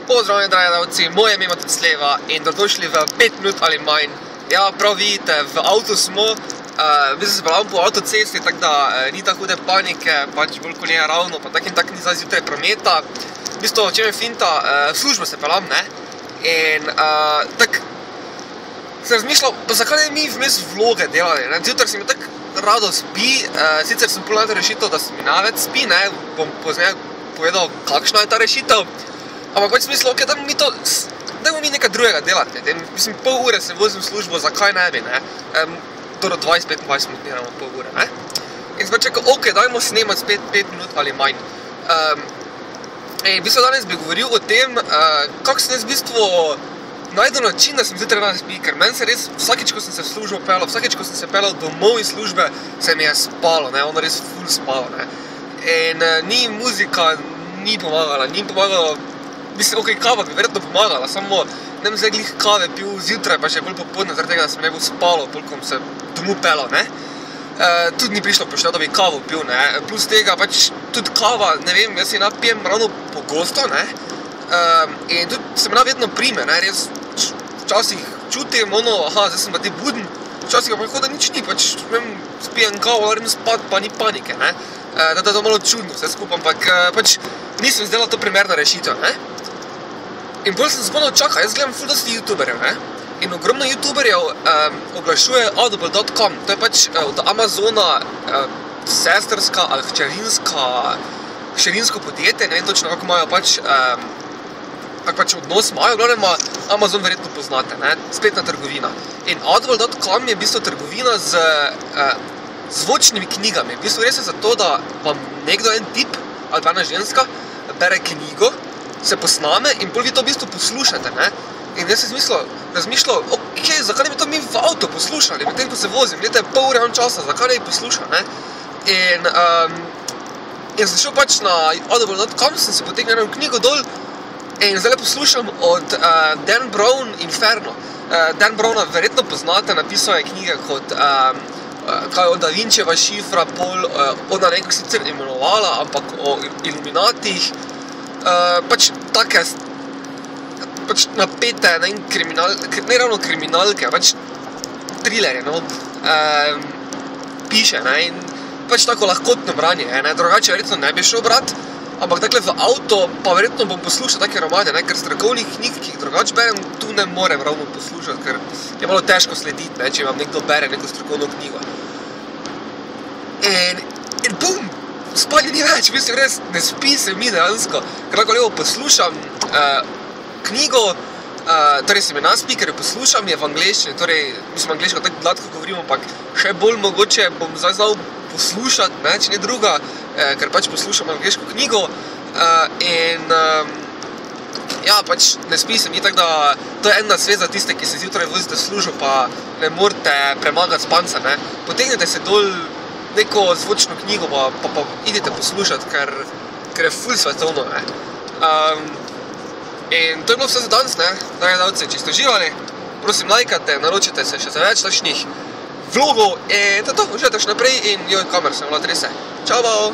Pozdravljeni, dragi gledalci, moje ime je Matej Sleva in dobrodošli v 5 minut ali manj. Ja, prav vidite, v avtu smo, v bistvu se peljamo po avtocesti, tako da ni tako hude panike, pač bolj ko nije ravno, pa tak in tak ni zdaj zjutraj prometa. V bistvu, o čem je finta, v službo se peljam, ne? In tako sem razmišljal, pa zakaj ne mi vmes vloge delali, ne? Zjutraj se mi tako rado spi, sicer sem pol najti rešitev, da se mi največ spi, ne? Bom pozneje povedal, kakšna je ta rešitev. Ampak pač smislo, ok, dajmo mi nekaj drugega delati, ne, mislim, pol ure se vozim v službo, zakaj ne bi, ne, dobro 20-25 minut, ne, pol ure, ne. In sem pač rekel, ok, dajmo snemati spet 5 minut ali manj. In v bistvu danes bi govoril o tem, kako sem jaz v bistvu najdel način, da sem zjutraj danes spi, ker meni se res, vsakič, ko sem se v službo peljal, vsakič, ko sem se peljal domov iz službe, se mi je spalo, ne, ono res ful spalo, ne. In ni muzika, ni pomagala, mislim, ok, kava bi verjetno pomagala, samo ne bom zdaj glih kave pil zjutraj, pa še bolj popodne, zaradi tega, da sem ne bo spalo, koliko se domov pelal, ne. Tudi ni prišlo poštev, da bi kavo pil, ne. Plus tega, pač tudi kava, ne vem, jaz si napijem ravno pogosto, ne. In tudi se mi vedno prime, ne, res včasih čutim ono, aha, zdaj sem pa ti buden, včasih pa hoda nič ni, pač, ne vem, spijem kavo, naredim spat, pa ni panike, ne. Da je to malo čudno vse skupaj, ampak pač nisem zdela to primerna rešitev, ne. In bolj sem spomnil, čakaj, jaz gledam ful dosti youtuberjev, ne. In ogromno youtuberjev oglašuje audible.com, to je pač od Amazona sestrska ali hčerinsko podjetje, ne vem točno, kako imajo pač odnos imajo, glavnem Amazon verjetno poznate, ne, spletna trgovina. In audible.com je v bistvu trgovina z zvočnimi knjigami. V bistvu res je za to, da vam nekdo, en tip ali pa ena ženska, bere knjigo, se posname in pol vi to v bistvu poslušate, ne. In jaz sem razmišljal, ok, zakaj ne bi to mi v avto poslušali, medtem ko se vozim, glede, pol ure časa, zakaj ne bi poslušal, ne. In sem šel pač na audible.com, sem se potegnil eno knjigo dol in zdaj poslušam od Dan Brown Inferno. Dan Browna verjetno poznate, napisal je knjige kot kaj od Da Vinčeva šifra, pol ona nekako sicer imenovala, ampak o iluminatih, pač take napete, ne ravno kriminalke, pač trilerje, no, piše, ne, in pač tako lahkotno branje, ne, drugače verjetno ne bi šel brat, ampak takle v avto pa verjetno bom poslušal take romane, ne, ker strokovnih knjig, ki jih drugače berem, tu ne morem ravno poslušati, ker je malo težko slediti, ne, če vam nekdo bere neko strokovno knjigo. In bum, spanje ni več, mislim, res ne spi se mi dejansko, ker lahko lepo poslušam knjigo, torej se mi naspi, ker jo poslušam, je v angleščini, torej, mislim, angleško tako gladko govorim, ampak še bolj mogoče bom zdaj znal poslušati, ne, če ne druga, ker pač poslušam angleško knjigo in ja, pač ne spi se mi, tako da to je en nasvet za tiste, ki se zjutraj vozite v službo, pa ne morate premagati spanca, ne, potegnite se dol neko zvočno knjigo, pa idite poslušati, ker je ful svetovno, ne. In to je bilo vse za danes, ne, dragi gledalci, če ste uživali, prosim lajkate, naročite se še za več takšnih vlogov in to, uživajte še naprej in joj, kamer se malo trese. Čau, bao!